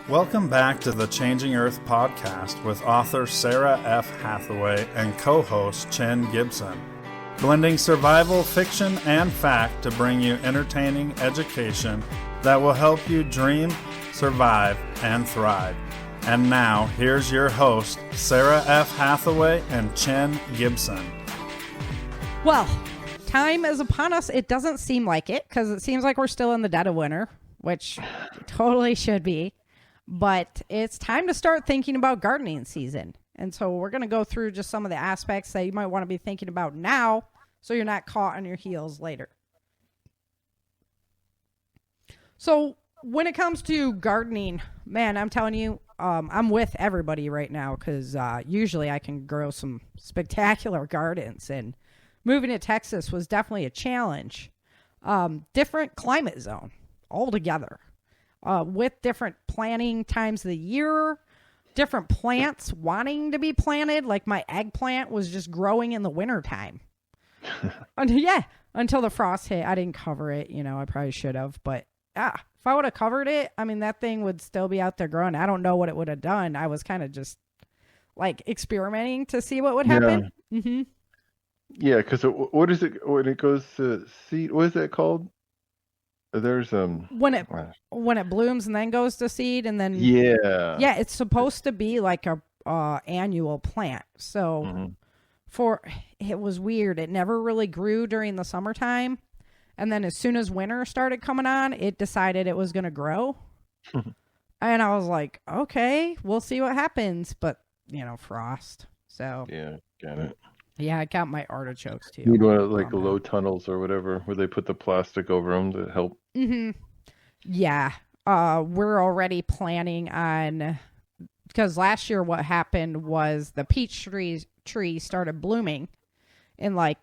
Welcome back to the Changing Earth podcast with author Sarah F. Hathaway and co-host Chen Gibson, blending survival fiction and fact to bring you entertaining education that will help you dream, survive, and thrive. And now, here's your host, Sarah F. Hathaway and Chen Gibson. Well, time is upon us. It doesn't seem like it, because it seems like we're still in the dead of winter, which totally should be. But it's time to start thinking about gardening season. And so we're going to go through just some of the aspects that you might want to be thinking about now so you're not caught on your heels later. So when it comes to gardening, man, I'm telling you, I'm with everybody right now because usually I can grow some spectacular gardens. And moving to Texas was definitely a challenge. Different climate zone altogether. With different planting times of the year, different plants wanting to be planted. Like my eggplant was just growing in the wintertime. Until the frost hit. I didn't cover it. I probably should have. But if I would have covered it, that thing would still be out there growing. I don't know what it would have done. I was kind of just like experimenting to see what would happen. Yeah, yeah. Because what is it when it goes to seed? What is that called? There's when it blooms and then goes to seed and then it's supposed to be like a annual plant. So it was weird. It never really grew during the summertime, and then as soon as winter started coming on, it decided it was going to grow. And I was like, okay, we'll see what happens. But frost. So yeah, got it. Yeah, I got my artichokes too. You'd want low tunnels or whatever, where they put the plastic over them to help. Yeah, we're already planning on, because last year what happened was the peach tree started blooming in the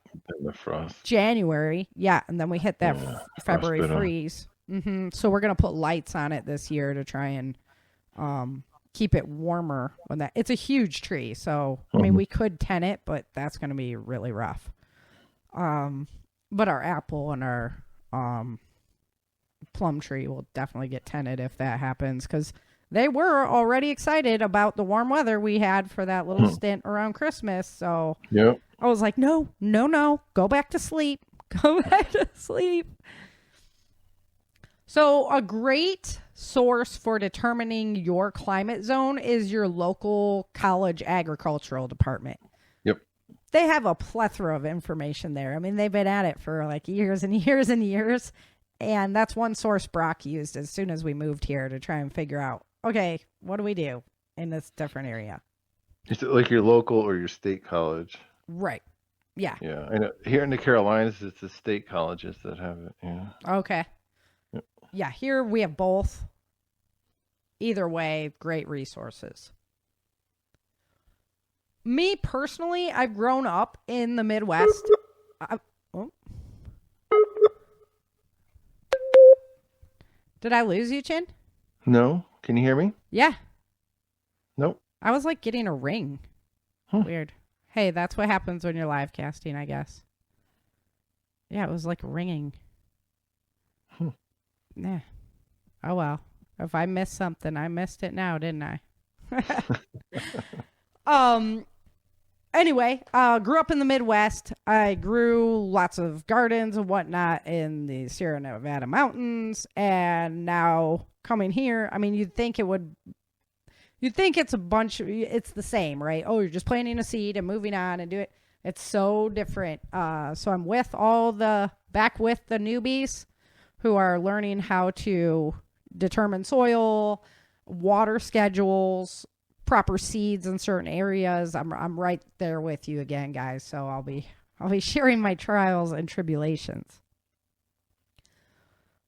frost. January. Yeah, and then we hit that February freeze. So we're gonna put lights on it this year to try and keep it warmer it's a huge tree. So, we could tent it, but that's going to be really rough. But our apple and our plum tree will definitely get tented if that happens, because they were already excited about the warm weather we had for that little stint around Christmas. So I was like, no, go back to sleep. Go back to sleep. So a great source for determining your climate zone is your local college agricultural department. Yep. They have a plethora of information there. They've been at it for years and years and years. And that's one source Brock used as soon as we moved here to try and figure out, okay, what do we do in this different area? Is it like your local or your state college? Right. Yeah. Yeah. I know here in the Carolinas, it's the state colleges that have it. Yeah. Okay. Yeah, here we have both. Either way, great resources. Me personally, I've grown up in the Midwest. Did I lose you, Chin? No. Can you hear me? Yeah. Nope. I was getting a ring. Weird. Hey, that's what happens when you're live casting, I guess. Yeah, it was ringing. Yeah. Oh, well. If I missed something, I missed it now, didn't I? Anyway, grew up in the Midwest. I grew lots of gardens and whatnot in the Sierra Nevada mountains. And now coming here, you'd think it's it's the same, right? Oh, you're just planting a seed and moving on and do it. It's so different. So I'm back with the newbies who are learning how to determine soil, water schedules, proper seeds in certain areas. I'm right there with you again, guys. So I'll be sharing my trials and tribulations.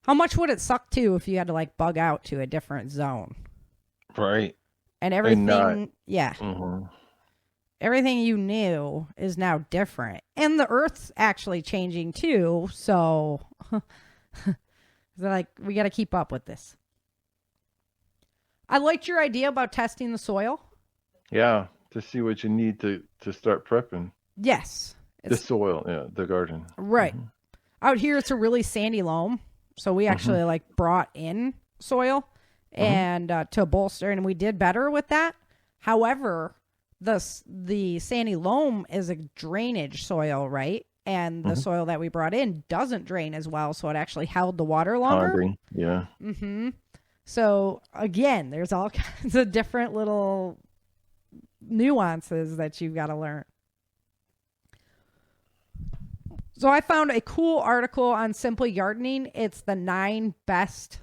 How much would it suck too if you had to bug out to a different zone? Right. And everything, everything you knew is now different. And the Earth's actually changing too. So we got to keep up with this. I liked your idea about testing the soil. Yeah, to see what you need to start prepping. Yes. The soil, the garden. Right. Out here, it's a really sandy loam. So we actually brought in soil and to bolster, and we did better with that. However, the sandy loam is a drainage soil, right? And the soil that we brought in doesn't drain as well, so it actually held the water longer. Ponding, yeah. So again, there's all kinds of different little nuances that you've got to learn. So I found a cool article on Simply Gardening. It's the 9 best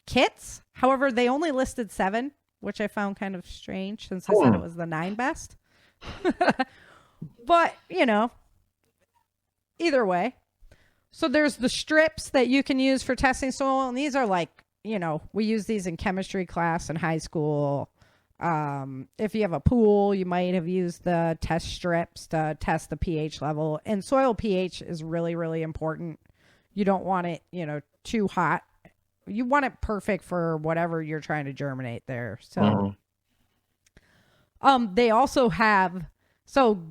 kits. However, they only listed 7, which I found kind of strange since I said it was the 9 best. But, either way. So there's the strips that you can use for testing soil. And these are like, we use these in chemistry class in high school. If you have a pool, you might have used the test strips to test the pH level. And soil pH is really, really important. You don't want it, too hot. You want it perfect for whatever you're trying to germinate there. So, they also have,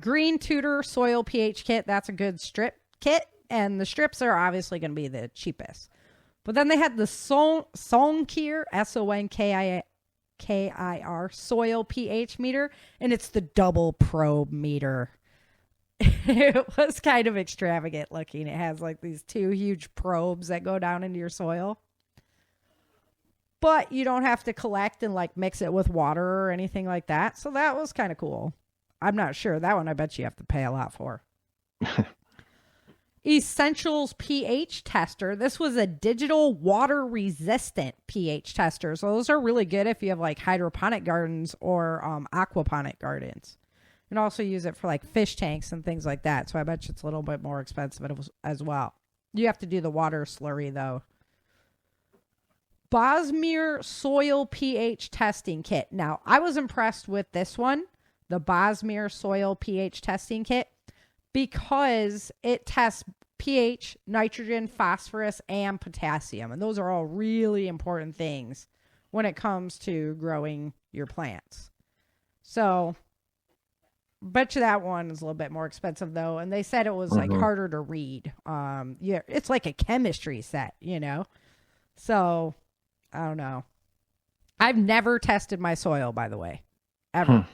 Green Tutor Soil pH Kit. That's a good strip kit. And the strips are obviously going to be the cheapest. But then they had the Sonkir, Sonkir soil pH meter, and it's the double probe meter. It was kind of extravagant looking. It has like these 2 huge probes that go down into your soil. But you don't have to collect and like mix it with water or anything like that. So that was kind of cool. I'm not sure. That one I bet you have to pay a lot for. Essentials pH tester. This was a digital water resistant pH tester. So those are really good if you have like hydroponic gardens or aquaponic gardens. You can also use it for like fish tanks and things like that. So I bet you it's a little bit more expensive as well. You have to do the water slurry though. Bosmere soil pH testing kit. Now I was impressed with this one, the Bosmere soil pH testing kit, because it tests pH, nitrogen, phosphorus, and potassium. And those are all really important things when it comes to growing your plants. So, bet you that one is a little bit more expensive though. And they said it was like harder to read. Yeah, it's like a chemistry set, So, I don't know. I've never tested my soil, by the way, ever.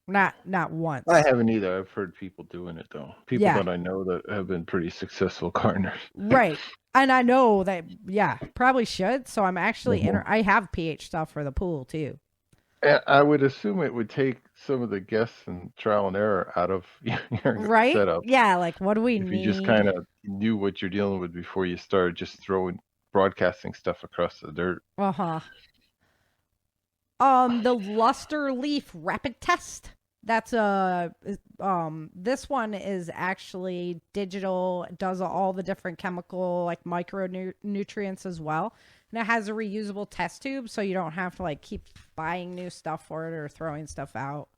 Not once. I haven't either. I've heard people doing it though. People that I know that have been pretty successful gardeners. Right. And I know that, probably should. So I'm actually, I have pH stuff for the pool too. And I would assume it would take some of the guess and trial and error out of your setup. Yeah. Like what do we need? If you just kind of knew what you're dealing with before you started just broadcasting stuff across the dirt. The Lustre leaf rapid test. That's this one is actually digital. It does all the different chemical like micronutrients as well. And it has a reusable test tube, so you don't have to like keep buying new stuff for it or throwing stuff out.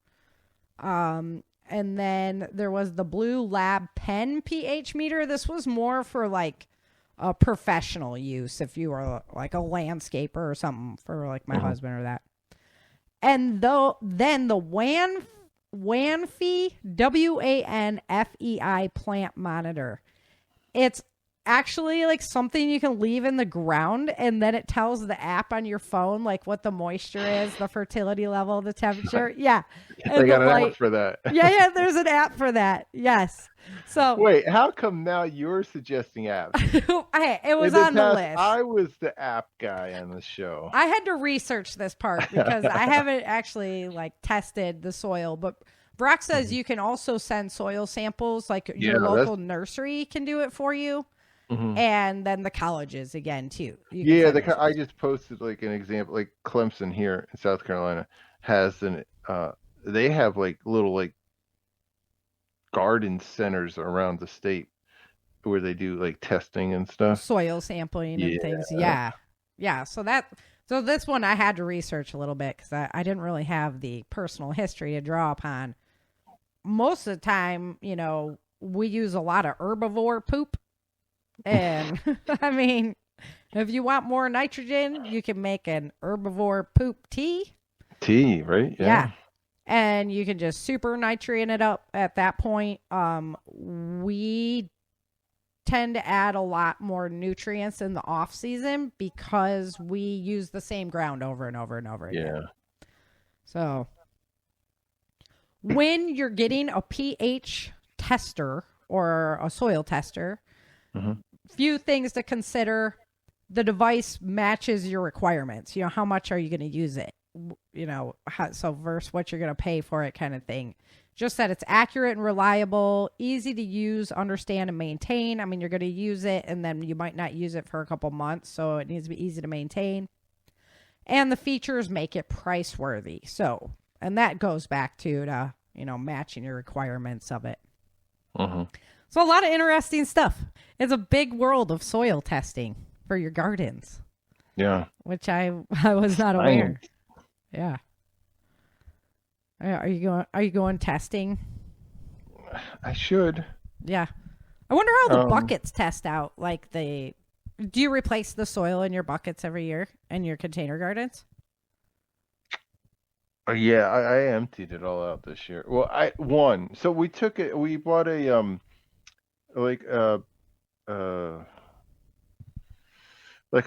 And then there was the Blue Lab Pen pH meter. This was more for like a professional use if you were like a landscaper or something for like my husband or that. And then the WANFEI, WANFEI plant monitor. It's actually like something you can leave in the ground, and then it tells the app on your phone like what the moisture is, the fertility level, the temperature. Yeah. They got an app for that. Yeah, there's an app for that. Yes. So wait, how come now you're suggesting apps? It was on the list. I was the app guy on the show. I had to research this part because I haven't actually like tested the soil, but Brock says you can also send soil samples, like your local nursery can do it for you. And then the colleges again too. I just posted like an example, like Clemson here in South Carolina has they have like little like garden centers around the state where they do like testing and stuff, soil sampling and things. Yeah. So this one I had to research a little bit because I didn't really have the personal history to draw upon. Most of the time, we use a lot of herbivore poop. And I mean, if you want more nitrogen, you can make an herbivore poop tea. Tea, right? Yeah. And you can just super nitrate it up at that point. We tend to add a lot more nutrients in the off season because we use the same ground over and over and over again. Yeah. So when you're getting a pH tester or a soil tester, few things to consider. The device matches your requirements. How much are you going to use it? So versus what you're going to pay for it kind of thing. Just that it's accurate and reliable, easy to use, understand, and maintain. I mean, you're going to use it, and then you might not use it for a couple months, so it needs to be easy to maintain. And the features make it price worthy. So, and that goes back to matching your requirements of it. So a lot of interesting stuff. It's a big world of soil testing for your gardens. Yeah. Which I was not aware. Yeah. Are you going testing? I should. Yeah. I wonder how the buckets test out. Do you replace the soil in your buckets every year in your container gardens? Yeah, I emptied it all out this year. Well, so we bought a like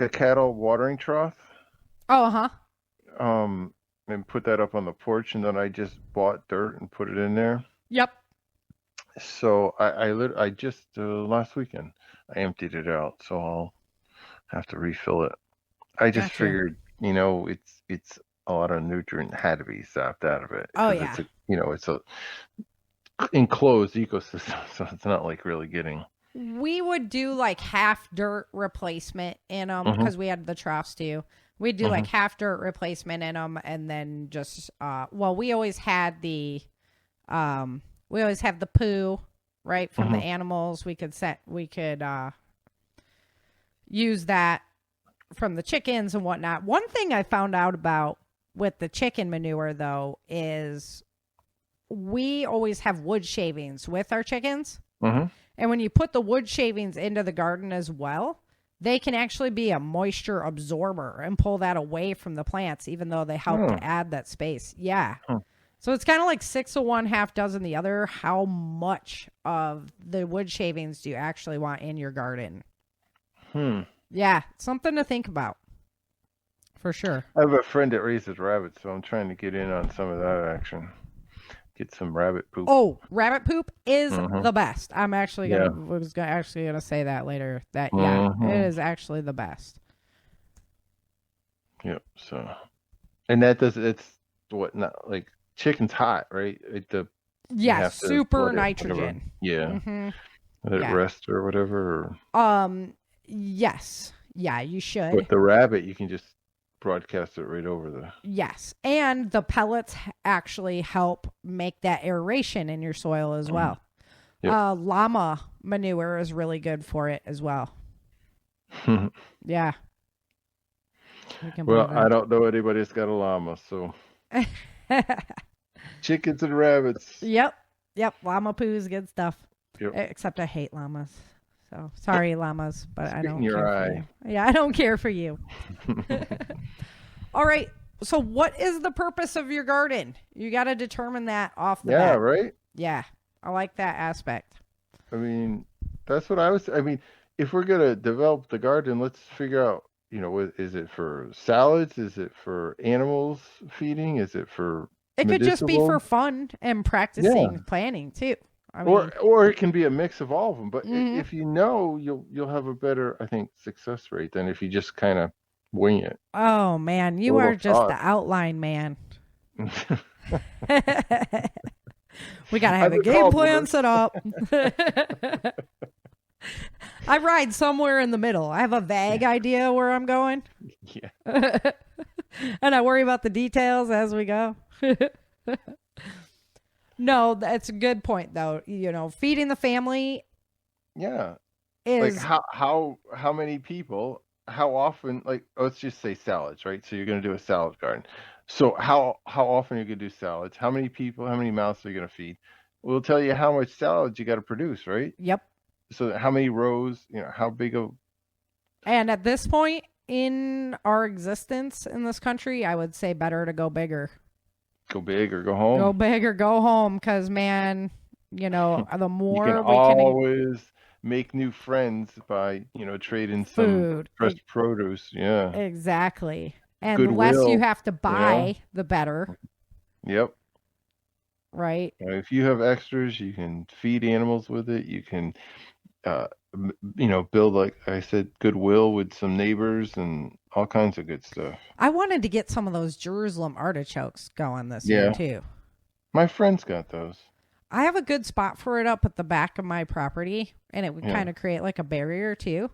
a cattle watering trough. Oh, and put that up on the porch, and then I just bought dirt and put it in there. Yep. So I just last weekend I emptied it out, so I'll have to refill it. I just figured, it's a lot of nutrient had to be sapped out of it. Oh yeah. It's a enclosed ecosystem, so it's not like really getting. We would do like half dirt replacement in them because we had the troughs too. We'd do like half dirt replacement in them, and then just we always had the poo right from the animals. We could use that from the chickens and whatnot. One thing I found out about with the chicken manure though is we always have wood shavings with our chickens, and when you put the wood shavings into the garden as well, they can actually be a moisture absorber and pull that away from the plants, even though they help to add that space. Yeah. So it's kind of like 6 of one, half dozen the other. How much of the wood shavings do you actually want in your garden? Yeah, something to think about. For sure. I have a friend that raises rabbits, so I'm trying to get in on some of that action. Get some rabbit poop. Oh, rabbit poop is the best. I'm actually gonna say that later. That it is actually the best. Yep. So, and it's what not like chicken's hot, right? Super nitrogen. Yeah. Let it rest or whatever. Yes. Yeah, you should. But the rabbit, you can just broadcast it right over the. Yes, and the pellets actually help make that aeration in your soil as well. Yep. Llama manure is really good for it as well. Yeah. Well, I don't know anybody that's got a llama, so chickens and rabbits. Yep. Llama poo is good stuff. Yep. Except I hate llamas. So sorry, llamas, but I don't care for you. Yeah, I don't care for you. All right. So what is the purpose of your garden? You got to determine that off the bat. Yeah, right? Yeah. I like that aspect. I mean, that's what if we're going to develop the garden, let's figure out, is it for salads? Is it for animals feeding? Is it for It could just be for fun and practicing planning too. Or it can be a mix of all of them. But if you'll have a better, I think, success rate than if you just kind of wing it. Oh man, you are just the outline man. We gotta have a game plan set up. I ride somewhere in the middle. I have a vague idea where I'm going. Yeah. And I worry about the details as we go. No, that's a good point though. Feeding the family. Yeah. Is like how many people, how often, let's just say salads, right? So you're going to do a salad garden. So how often are you going to do salads? How many people, how many mouths are you going to feed? We'll tell you how much salads you got to produce, right? Yep. So how many rows, how big of. And at this point in our existence in this country, I would say better to go bigger. Go big or go home. Go big or go home, because man, the more you can always make new friends by, trading some Food. fresh produce. Yeah. Exactly. And the less you Goodwill. have to buy, the better, Yep. right? If you have extras, you can feed animals with it. You can, build, like I said, goodwill with some neighbors and all kinds of good stuff. I wanted to get some of those Jerusalem artichokes going this year Yeah. too. My friends got those. I have a good spot for it up at the back of my property, and it would Yeah. kind of create like a barrier too.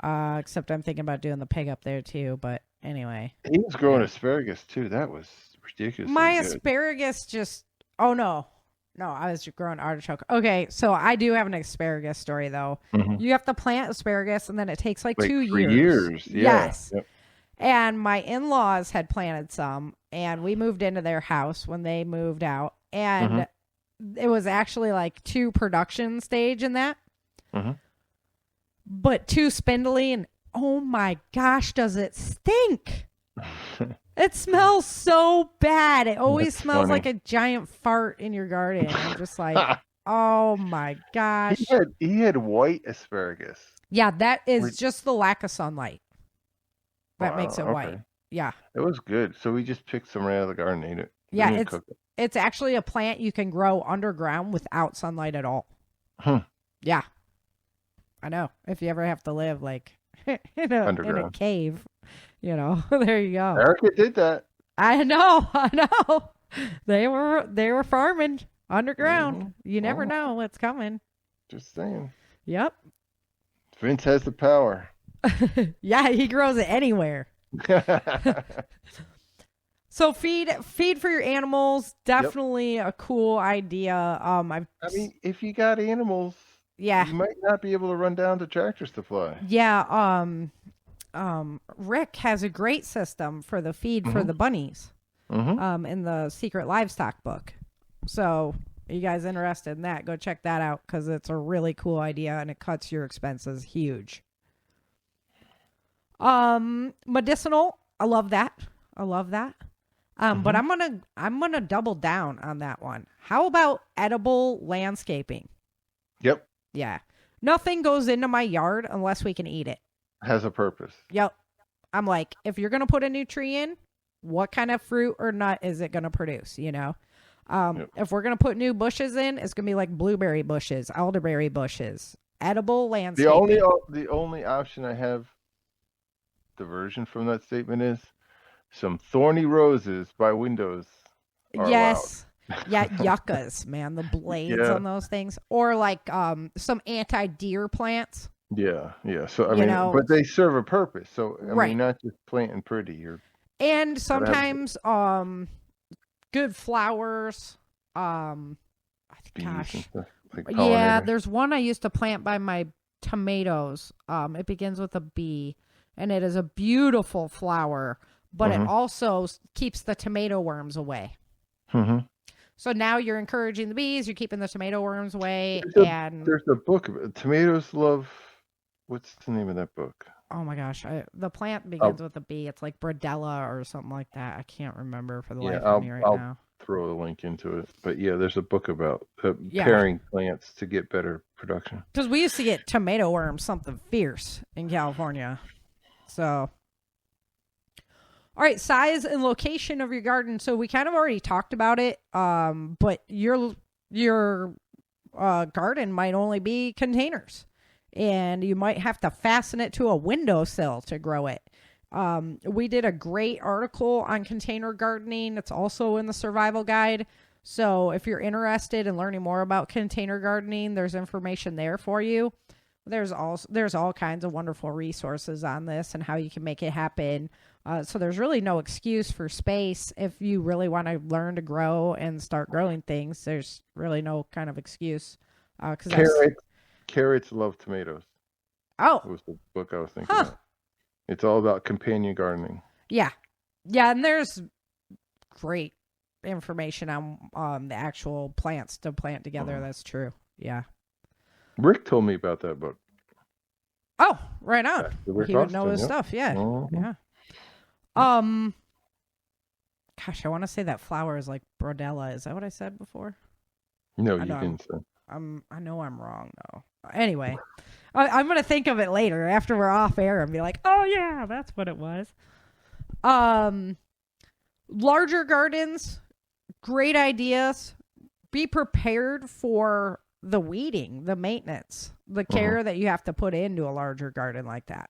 Except I'm thinking about doing the pig up there too. But anyway, He was growing asparagus too. That was ridiculously my good. asparagus just. Oh no, I was growing artichoke. Okay, so I do have an asparagus story though. Mhm. You have to plant asparagus, and then it takes like 2 for years. years. Yeah. Yes. Yep. And my in-laws had planted some, and we moved into their house when they moved out, and it was actually like 2 production stage in that, but too spindly, and oh my gosh, does it stink? It smells so bad. It always That's smells funny. like a giant fart in your garden. I'm just like, oh my gosh. He had white asparagus. Yeah, that is Wait. just the lack of sunlight that makes it white. Okay. Yeah. It was good. So we just picked some right out of the garden and ate it. We Yeah, didn't cook it. it's actually a plant you can grow underground without sunlight at all. Yeah. I know. If you ever have to live like in a cave, there you go. Erica did that. I know. They were farming underground. You never know what's coming. Just saying. Yep. Vince has the power. Yeah, he grows it anywhere. So feed for your animals, definitely a cool idea. I mean, if you got animals, yeah, you might not be able to run down to Tractor Supply. Yeah, Rick has a great system for the feed for the bunnies. In the Secret Livestock book. So, you guys interested in that, go check that out because it's a really cool idea and it cuts your expenses huge. Medicinal, I love that. But I'm gonna double down on that one. How about edible landscaping? Yep. Yeah. Nothing goes into my yard unless we can eat it. Has a purpose. Yep. I'm like, if you're gonna put a new tree in, what kind of fruit or nut is it gonna produce? If we're gonna put new bushes in, it's gonna be like blueberry bushes, elderberry bushes, edible landscaping. The only option I have diversion from that statement is some thorny roses by windows. Yes. Yeah, yuccas, man, the blades on those things, or like some anti-deer plants. Yeah. So I mean, but they serve a purpose. So I mean, not just planting pretty. And sometimes good flowers. Gosh. Yeah, there's one I used to plant by my tomatoes. It begins with a B, and it is a beautiful flower, but it also keeps the tomato worms away. So now you're encouraging the bees, you're keeping the tomato worms away. There's a book about tomatoes love. What's the name of that book? Oh my gosh, the plant begins with a B. It's like Brodella or something like that. I can't remember for the life of me right now. I'll throw a link into it. But yeah, there's a book about pairing plants to get better production. Because we used to get tomato worms, something fierce in California. So, all right, size and location of your garden. So we kind of already talked about it. But your garden might only be containers. And you might have to fasten it to a windowsill to grow it. We did a great article on container gardening. It's also in the survival guide. So if you're interested in learning more about container gardening, there's information there for you. There's all kinds of wonderful resources on this and how you can make it happen. So there's really no excuse for space. If you really want to learn to grow and start growing things, there's really no kind of excuse. Carrots love tomatoes. Oh, was the book I was thinking about. It's all about companion gardening. Yeah, and there's great information on the actual plants to plant together. That's true. Yeah. Rick told me about that book. Oh, right on. He would know his stuff. Yeah. Yeah. Gosh, I want to say that flower is like Brodella. Is that what I said before? No, you didn't say. I know I'm wrong though. Anyway, I'm gonna think of it later after we're off air and be like, oh yeah, that's what it was. Larger gardens, great ideas. Be prepared for the weeding, the maintenance, the care that you have to put into a larger garden like that.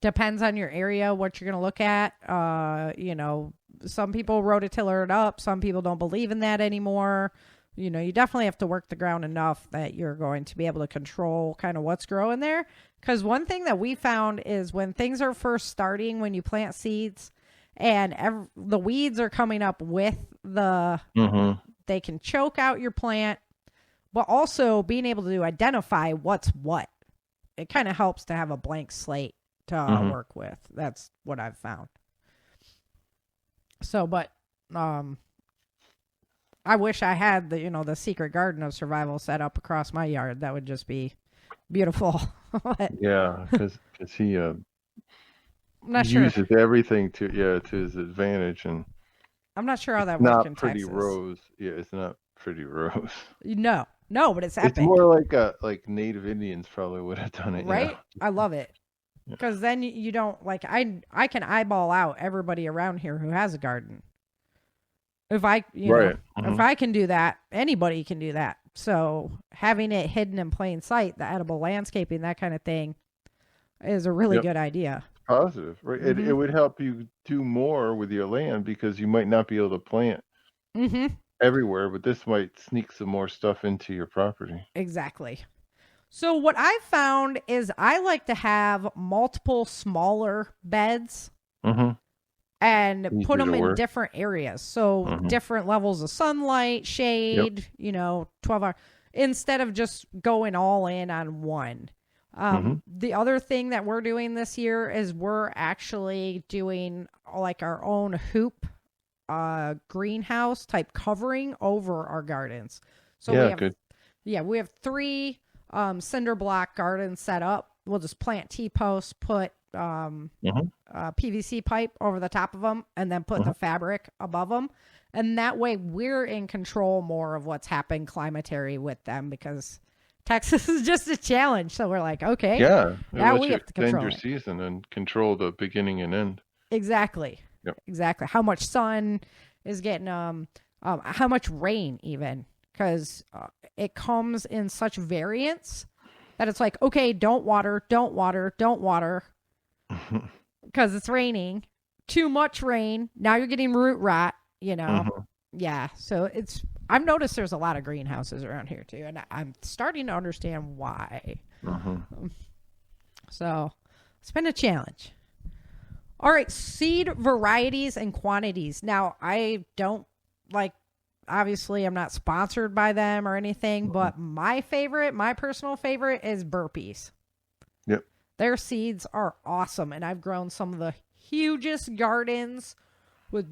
Depends on your area, what you're going to look at. Some people rototiller it up. Some people don't believe in that anymore. You definitely have to work the ground enough that you're going to be able to control kind of what's growing there. Because one thing that we found is when things are first starting, when you plant seeds and the weeds are coming up with they can choke out your plant, but also being able to identify what's what. It kind of helps to have a blank slate to work with. That's what I've found. So, but I wish I had the secret garden of survival set up across my yard. That would just be beautiful. Yeah, because he uses everything to his advantage, and I'm not sure how that works in pretty Texas. rose. Yeah, it's not pretty rose. No, but it's epic. It's more like Native Indians probably would have done it, right? I love it because then you don't I can eyeball out everybody around here who has a garden. If I if I can do that, anybody can do that. So having it hidden in plain sight, the edible landscaping, that kind of thing, is a really good idea. Positive, right? It would help you do more with your land because you might not be able to plant everywhere, but this might sneak some more stuff into your property. Exactly. So what I found is I like to have multiple smaller beds and put them in different areas. So different levels of sunlight, shade, 12 hours, instead of just going all in on one. The other thing that we're doing this year is we're actually doing like our own hoop greenhouse type covering over our gardens. So we have 3 cinder block gardens set up. We'll just plant T-posts, put PVC pipe over the top of them, and then put the fabric above them. And that way we're in control more of what's happening climatary with them, because Texas is just a challenge. So we're like, okay, now we have to control your season and control the beginning and end. Exactly. Yep. Exactly. How much sun is getting, how much rain even, because it comes in such variance that it's like, okay, don't water, because it's raining. Too much rain. Now you're getting root rot, Yeah. So I've noticed there's a lot of greenhouses around here too, and I'm starting to understand why. So it's been a challenge. All right, seed varieties and quantities. Now, I don't obviously I'm not sponsored by them or anything, but my personal favorite is Burpees. Yep. Their seeds are awesome, and I've grown some of the hugest gardens with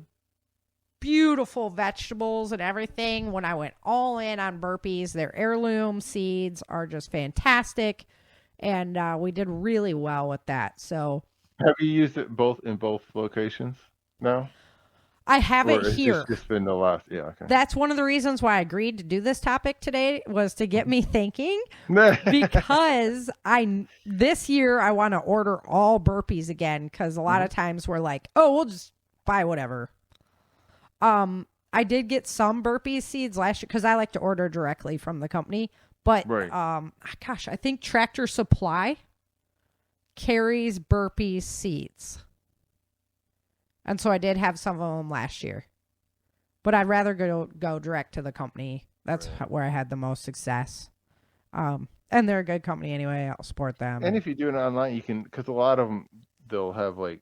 beautiful vegetables and everything when I went all in on Burpees. Their heirloom seeds are just fantastic, and we did really well with that. So, have you used it in both locations now? I have it here. It's just been the last, okay. That's one of the reasons why I agreed to do this topic today, was to get me thinking, because this year I want to order all Burpees again, because a lot of times we're like, oh, we'll just buy whatever. I did get some Burpees seeds last year because I like to order directly from the company, but I think Tractor Supply carries Burpees seeds. And so I did have some of them last year, but I'd rather go direct to the company. That's where I had the most success. And they're a good company anyway. I'll support them. And if you do it online, you can, because a lot of them, they'll have like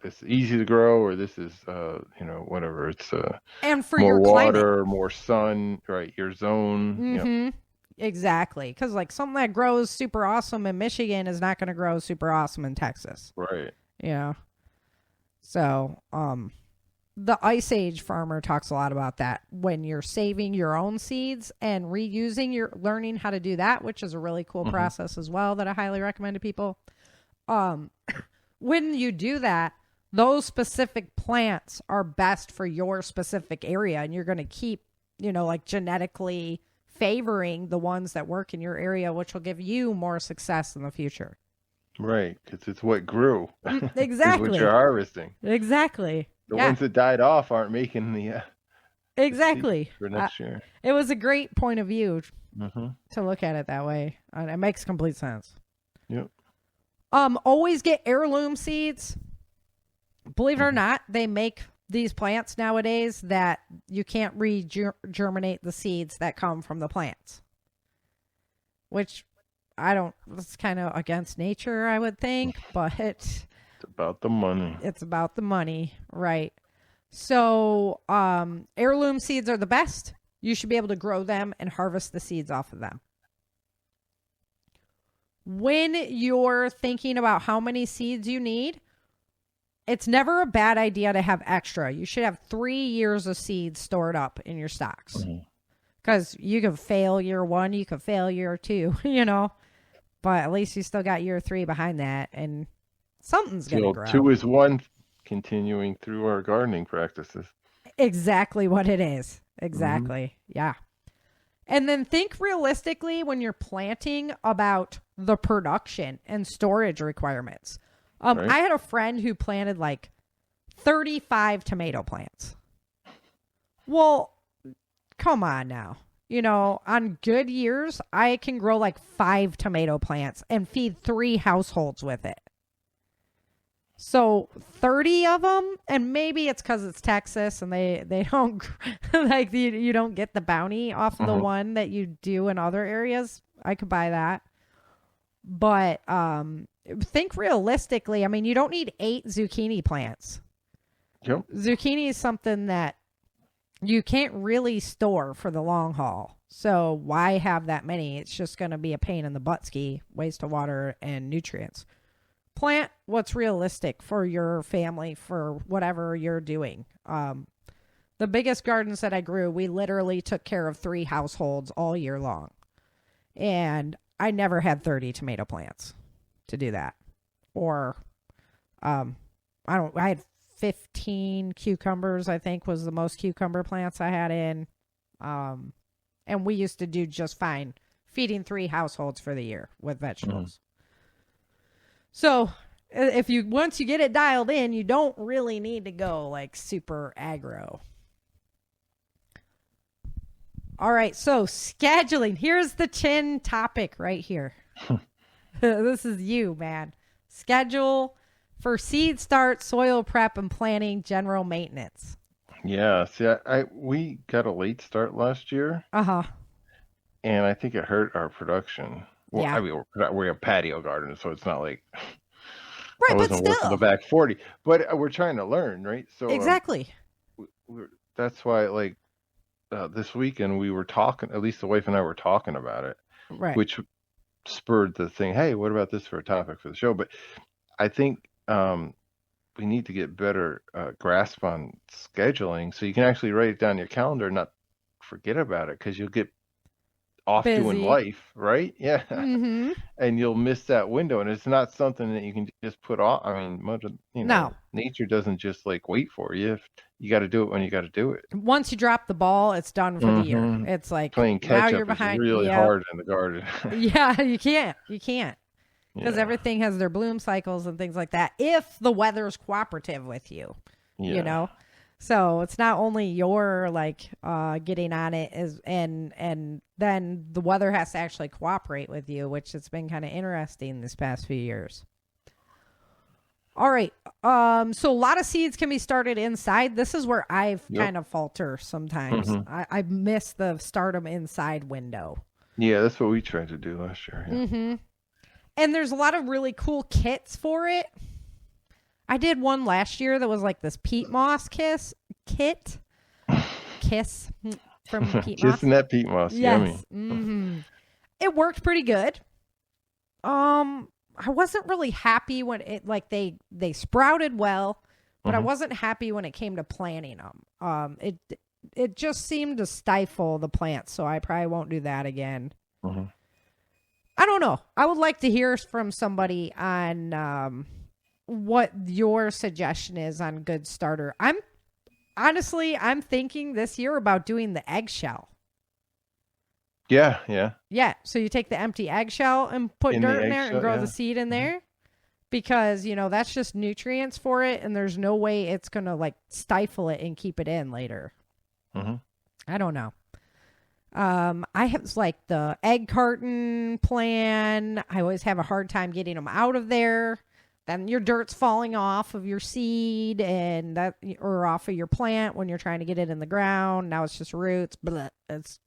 this easy to grow, or this is, whatever. It's and for more your water, climate. more sun, right? Your zone. Exactly. Because something that grows super awesome in Michigan is not going to grow super awesome in Texas. Right. Yeah. So, the Ice Age farmer talks a lot about that. When you're saving your own seeds and reusing, learning how to do that, which is a really cool process as well that I highly recommend to people. When you do that, those specific plants are best for your specific area, and you're going to keep, like genetically favoring the ones that work in your area, which will give you more success in the future. Right, because it's what grew. Exactly. Is what you're harvesting. Exactly. The ones that died off aren't making the exactly for next year. It was a great point of view Mm-hmm. to look at it that way. It makes complete sense. Yep. Always get heirloom seeds. Believe it or not, they make these plants nowadays that you can't re-germinate the seeds that come from the plants. Which it's kind of against nature, I would think, but it's about the money. It's about the money, right? So, heirloom seeds are the best. You should be able to grow them and harvest the seeds off of them. When you're thinking about how many seeds you need, it's never a bad idea to have extra. You should have 3 years of seeds stored up in your stocks. Because you could fail year 1, you could fail year 2, But at least you still got year 3 behind that, and something's going to grow. 2 is 1, continuing through our gardening practices. Exactly what it is. Exactly. Yeah. And then think realistically when you're planting about the production and storage requirements. Right. I had a friend who planted like 35 tomato plants. Well, come on now. On good years, I can grow like 5 tomato plants and feed 3 households with it. So 30 of them, and maybe it's because it's Texas and they don't like you don't get the bounty off of the one that you do in other areas. I could buy that, but think realistically. I mean, you don't need 8 zucchini plants. Yep. Zucchini is something that you can't really store for the long haul. So why have that many? It's just going to be a pain in the butt ski, waste of water and nutrients. Plant what's realistic for your family, for whatever you're doing. The biggest gardens that I grew, we literally took care of 3 households all year long. And I never had 30 tomato plants to do that. Or, I had 15 cucumbers, I think was the most cucumber plants I had in. And we used to do just fine feeding 3 households for the year with vegetables. So once you get it dialed in, you don't really need to go like super aggro. All right. So scheduling, here's the chin topic right here. This is you, man. Schedule for seed start, soil prep, and planting, general maintenance. Yeah. See, we got a late start last year. And I think it hurt our production. Well, yeah. I mean, we're a patio garden, so it's not like right, I wasn't but still. working the back 40. But we're trying to learn, right? So exactly. That's why, like, this weekend we were talking. At least the wife and I were talking about it, right? Which spurred the thing. Hey, what about this for a topic for the show? But I think we need to get better grasp on scheduling, so you can actually write it down in your calendar, and not forget about it, because you'll get off busy. Doing life, right? Yeah. And you'll miss that window, and it's not something that you can just put off. I mean, no. Nature doesn't just like wait for you. You got to do it when you got to do it. Once you drop the ball, it's done for the year. It's like playing catch now you're up behind. is really hard in the garden. Yeah, you can't because everything has their bloom cycles and things like that. If the weather's cooperative with you, So it's not only your getting on it and then the weather has to actually cooperate with you, which has been kind of interesting this past few years. All right. So a lot of seeds can be started inside. This is where I've kind of falter sometimes. I miss the start them inside window. Yeah, that's what we tried to do last year. Yeah. And there's a lot of really cool kits for it. I did one last year that was like this peat moss kiss from peat moss. Kissing that peat moss. Yes. Yummy. It worked pretty good. I wasn't really happy when it they sprouted well, but I wasn't happy when it came to planting them. It just seemed to stifle the plants, so I probably won't do that again. I don't know. I would like to hear from somebody on what your suggestion is on good starter. Honestly, I'm thinking this year about doing the eggshell. Yeah, yeah. Yeah, so you take the empty eggshell and put In the dirt in there and eggshell, grow yeah. the seed in there because, that's just nutrients for it and there's no way it's going to like stifle it and keep it in later. Mm-hmm. I don't know. I have like the egg carton plan. I always have a hard time getting them out of there. Then your dirt's falling off of your seed and that, or off of your plant when you're trying to get it in the ground. Now it's just roots. Blah. It's,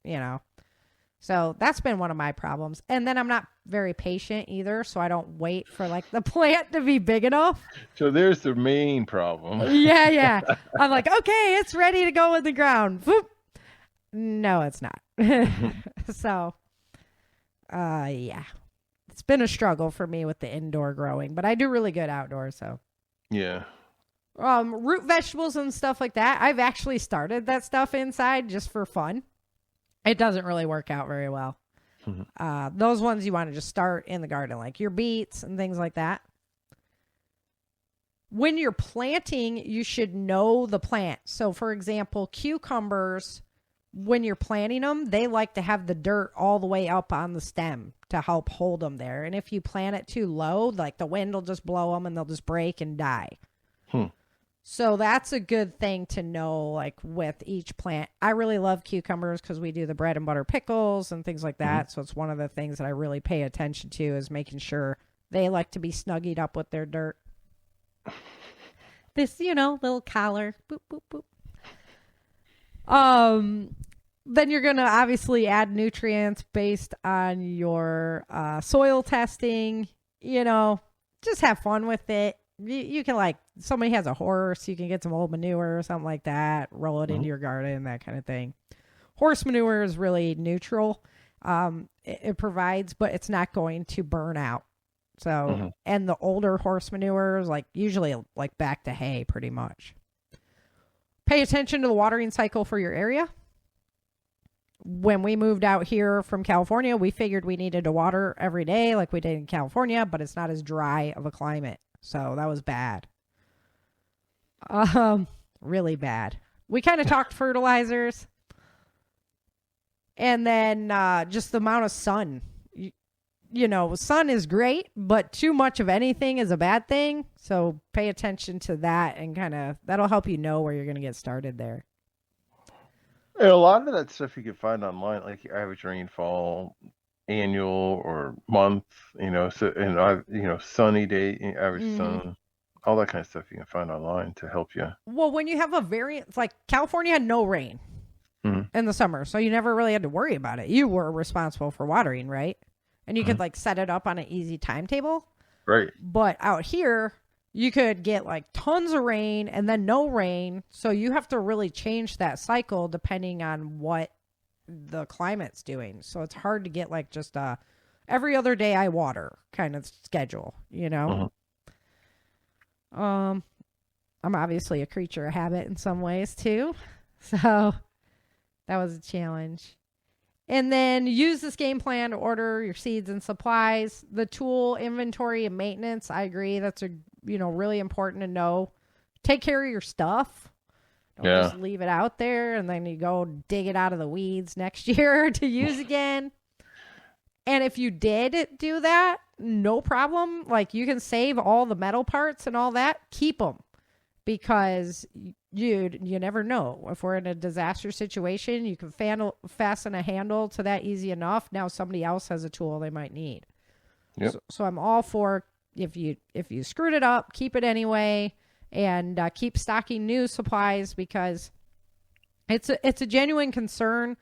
So that's been one of my problems. And then I'm not very patient either. So I don't wait for like the plant to be big enough. So there's the main problem. Yeah. I'm like, okay, it's ready to go in the ground. Boop. No, it's not. So, yeah. It's been a struggle for me with the indoor growing, but I do really good outdoors, so. Yeah. Root vegetables and stuff like that. I've actually started that stuff inside just for fun. It doesn't really work out very well. Those ones you want to just start in the garden, like your beets and things like that. When you're planting, you should know the plant. So, for example, cucumbers, when you're planting them, they like to have the dirt all the way up on the stem to help hold them there. And if you plant it too low, like the wind will just blow them and they'll just break and die. So that's a good thing to know, like with each plant. I really love cucumbers because we do the bread and butter pickles and things like that. So it's one of the things that I really pay attention to is making sure they like to be snuggied up with their dirt. This, little collar. Boop, boop, boop. Then you're going to obviously add nutrients based on your soil testing. Just have fun with it. You can, like, somebody has a horse, you can get some old manure or something like that, roll it into your garden, that kind of thing. Horse manure is really neutral. It provides, but it's not going to burn out. So, and the older horse manure is like usually like back to hay pretty much. Pay attention to the watering cycle for your area. When we moved out here from California, we figured we needed to water every day like we did in California, but it's not as dry of a climate. So that was bad. Really bad. We kind of talked fertilizers. And then just the amount of sun. Sun is great, but too much of anything is a bad thing. So pay attention to that and that'll help you know where you're going to get started there. And a lot of that stuff you can find online, like your average rainfall, annual or month, sunny day, average sun, all that kind of stuff you can find online to help you. Well, when you have a variance, like California had no rain in the summer, so you never really had to worry about it. You were responsible for watering, right? And you could like set it up on an easy timetable. Right. But out here, you could get like tons of rain and then no rain. So you have to really change that cycle depending on what the climate's doing. So it's hard to get like just every other day I water kind of schedule, I'm obviously a creature of habit in some ways too. So that was a challenge. And then use this game plan to order your seeds and supplies. The tool inventory and maintenance, I agree. That's really important to know. Take care of your stuff. Don't just leave it out there and then you go dig it out of the weeds next year to use again. And if you did do that, no problem. Like you can save all the metal parts and all that. Keep them because you never know. If we're in a disaster situation, you can fasten a handle to that easy enough. Now somebody else has a tool they might need. Yep. So I'm all for if you screwed it up, keep it anyway. And keep stocking new supplies because it's a genuine concern.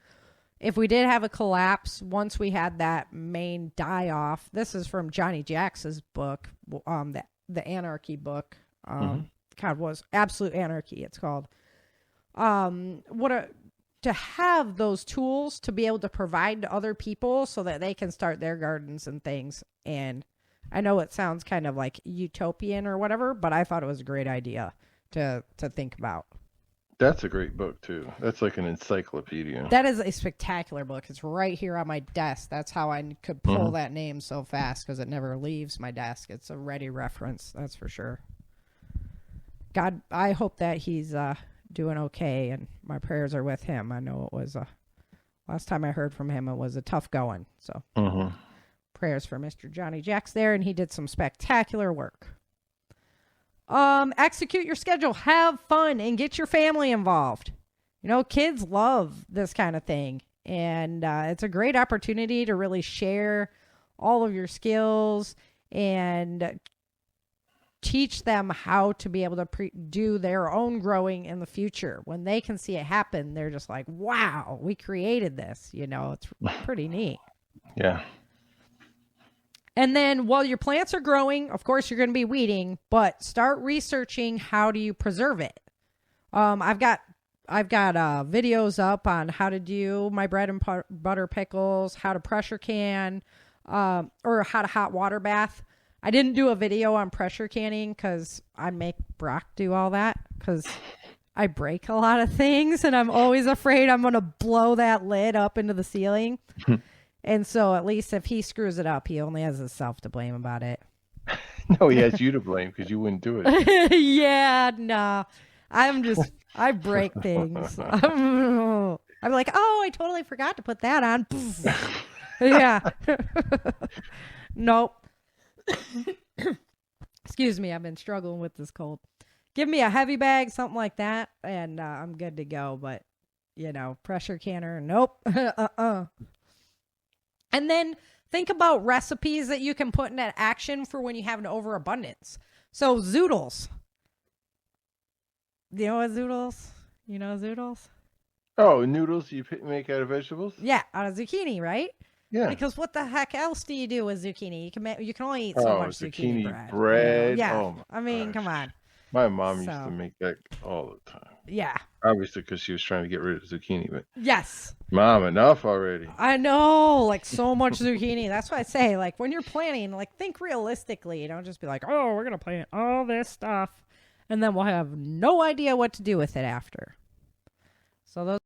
If we did have a collapse, once we had that main die off, this is from Johnny Jax's book, the Anarchy book. God, was Absolute Anarchy. It's called. To have those tools to be able to provide to other people so that they can start their gardens and things. And I know it sounds kind of like utopian or whatever, but I thought it was a great idea to think about. That's a great book too. That's like an encyclopedia. That is a spectacular book. It's right here on my desk. That's how I could pull that name so fast because it never leaves my desk. It's a ready reference, that's for sure. God, I hope that he's doing okay, and my prayers are with him. I know it was last time I heard from him, it was a tough going. So prayers for Mr. Johnny Jacks there, and he did some spectacular work. Execute your schedule, have fun, and get your family involved. You know, kids love this kind of thing, and it's a great opportunity to really share all of your skills and teach them how to be able to do their own growing in the future. When they can see it happen, they're just like, wow, we created this. You know, it's pretty neat. Yeah. And then while your plants are growing, of course, you're going to be weeding, but start researching how do you preserve it. I've got videos up on how to do my bread and butter pickles, how to pressure can, or how to hot water bath. I didn't do a video on pressure canning because I make Brock do all that because I break a lot of things and I'm always afraid I'm going to blow that lid up into the ceiling. And so at least if he screws it up, he only has himself to blame about it. No, he has you to blame because you wouldn't do it. Yeah, no. I break things. I'm like, oh, I totally forgot to put that on. Yeah. Nope. Excuse me, I've been struggling with this cold. Give me a heavy bag, something like that, and I'm good to go. But, you know, pressure canner, nope. And then think about recipes that you can put into action for when you have an overabundance. So zoodles. You know what zoodles? You know zoodles? Oh, noodles you make out of vegetables? Yeah, out of zucchini, right? Yeah. Because what the heck else do you do with zucchini? You can only eat so much zucchini bread. bread. Yeah. Oh I mean, come on. My mom used to make that all the time. Yeah. Obviously, because she was trying to get rid of zucchini, but yes. Mom, enough already. I know, like so much zucchini. That's why I say, like, when you're planning, like, think realistically. Don't just be like, oh, we're gonna plant all this stuff, and then we'll have no idea what to do with it after. So those